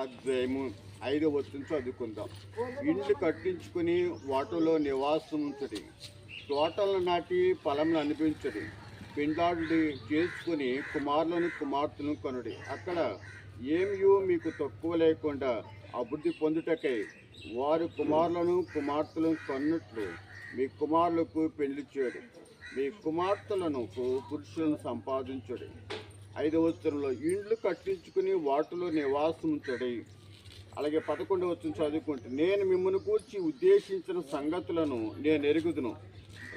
అధ్యాయము 5వ వచనం చదువుకుందాం. ఇండ్లు కట్టించుకుని వాటిలో నివాసం ఉంచడి, తోటలను నాటి ఫలంను అనిపించడి, పిండాడు చేసుకుని కుమారులను కుమార్తెలను కనుడి. అక్కడ ఏమియో మీకు తక్కువ లేకుండా అభివృద్ధి పొందుటకై వారి కుమారులను కుమార్తెలను కన్నట్లు మీ కుమారులకు పెళ్లి చేయడు, మీ కుమార్తెలను పురుషులను సంపాదించడు. 5వ వచనంలో ఇండ్లు కట్టించుకుని వాటిలో నివాసం ఉంచడి. అలాగే 11వ వచనం చదువుకుంటే, నేను మిమ్మల్ని కూర్చి ఉద్దేశించిన సంగతులను నేను ఎరుగుదును,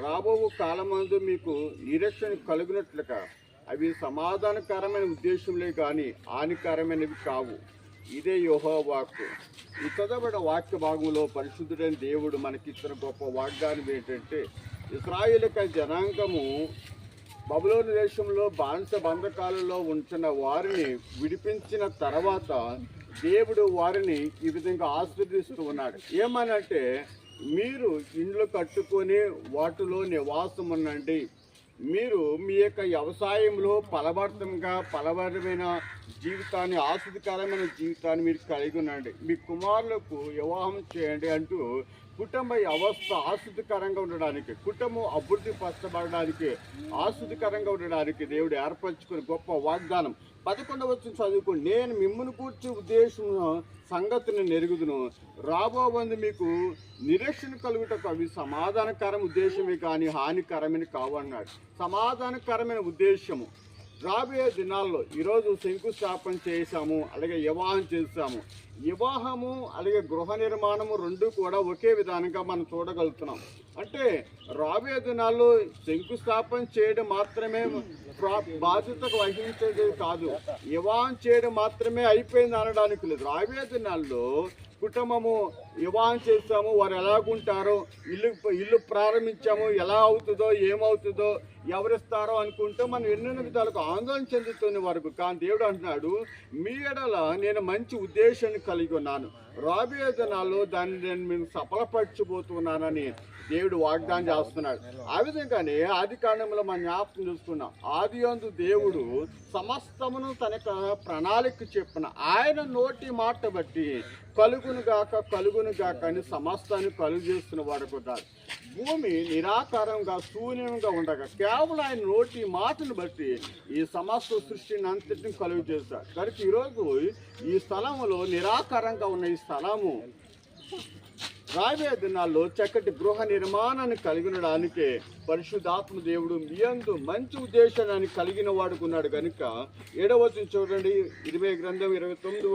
రాబో కాలమందు మీకు నిరీక్షణ కలుగునట్లుగా అవి సమాధానకరమైన ఉద్దేశంలే కానీ హానికరమైనవి కావు. ఇదే యెహోవా వాక్కు. ఈ చదవబడిన వాక్య భాగంలో పరిశుద్ధుడైన దేవుడు మనకిచ్చిన గొప్ప వాగ్దానం ఏంటంటే, ఇశ్రాయేలు జనాంగము బబులోను దేశంలో బానిస బంధకాలలో ఉంచిన వారిని విడిపించిన తర్వాత దేవుడు వారిని ఈ విధంగా ఆశీర్వదిస్తూ ఉన్నాడు. ఏమనంటే, మీరు ఇండ్లు కట్టుకొని వాటిలో నివాసం ఉండండి, మీరు మీ యొక్క వ్యవసాయంలో ఫలభరితమైన జీవితాన్ని, ఆస్వాదికరమైన జీవితాన్ని మీరు కలిగి ఉండండి, మీ కుమారులకు వివాహం చేయండి అంటూ కుటుంబ వ్యవస్థ ఆస్వాదికరంగా ఉండడానికి, కుటుంబం అభివృద్ధి పరచబడడానికి, ఆస్వాదికరంగా ఉండడానికి దేవుడు ఏర్పరచుకుని గొప్ప వాగ్దానం. 11వ వచనం చదువుకుని, నేను మిమ్మల్ని కూర్చి ఉద్దేశం సంగతిని నెరుగుదును, రాబోబంది మీకు నిరీక్షణ కలుగుటకు అవి సమాధానకరమైన ఉద్దేశమే కానీ హానికరమైన కావు అన్నాడు. సమాధానకరమైన ఉద్దేశము రాబోయే దినాల్లో ఈరోజు శంకుస్థాపన చేశాము, అలాగే వివాహం చేశాము. వివాహము అలాగే గృహ నిర్మాణము రెండు కూడా ఒకే విధానంగా మనం చూడగలుగుతున్నాం. అంటే రాబోయే దినాల్లో శంకుస్థాపన చేయడం మాత్రమే బాధ్యతకు వహించేది కాదు, వివాహం చేయడం మాత్రమే అయిపోయింది అనడానికి లేదు. రాబోయే దినాల్లో కుటుంబము వివాహం చేస్తాము, వారు ఎలాగుంటారో, ఇల్లు ప్రారంభించాము, ఎలా అవుతుందో ఏమవుతుందో ఎవరిస్తారో అనుకుంటే మనం ఎన్నెన్నో విధాలకు ఆందోళన చెందుతున్న వరకు. కానీ దేవుడు అంటున్నాడు, మీ ఎడల నేను మంచి ఉద్దేశాన్ని కలిగి ఉన్నాను, రాబోయే దినాల్లో దాన్ని నేను మీకు సఫలపరచబోతున్నానని దేవుడు వాగ్దానం చేస్తున్నాడు. ఆ విధంగానే ఆది కాండంలో మనం జ్ఞాపకం చూసుకున్నాం. ఆది యందు దేవుడు సమస్తమును తన ప్రణాళిక చెప్పిన ఆయన నోటి మాట బట్టి కలుగును గాక అని సమస్తాన్ని కలుగు చేస్తున్న వాడు కూడా. భూమి నిరాకారంగా శూన్యంగా ఉండగా కేవలం ఆయన నోటి మాటను బట్టి ఈ సమస్త సృష్టిని అంతటిని కలుగు చేస్తాడు. కనుక ఈరోజు ఈ స్థలములో నిరాకారంగా ఉన్న ఈ స్థలము రాబోయే దినాల్లో చక్కటి గృహ నిర్మాణాన్ని కలిగినడానికే పరిశుద్ధాత్మ దేవుడు మీ యందు మంచి ఉద్దేశాన్ని కలిగిన వాడుకున్నాడు. కనుక 7వ వచనం చూడండి, 20 గ్రంథం 29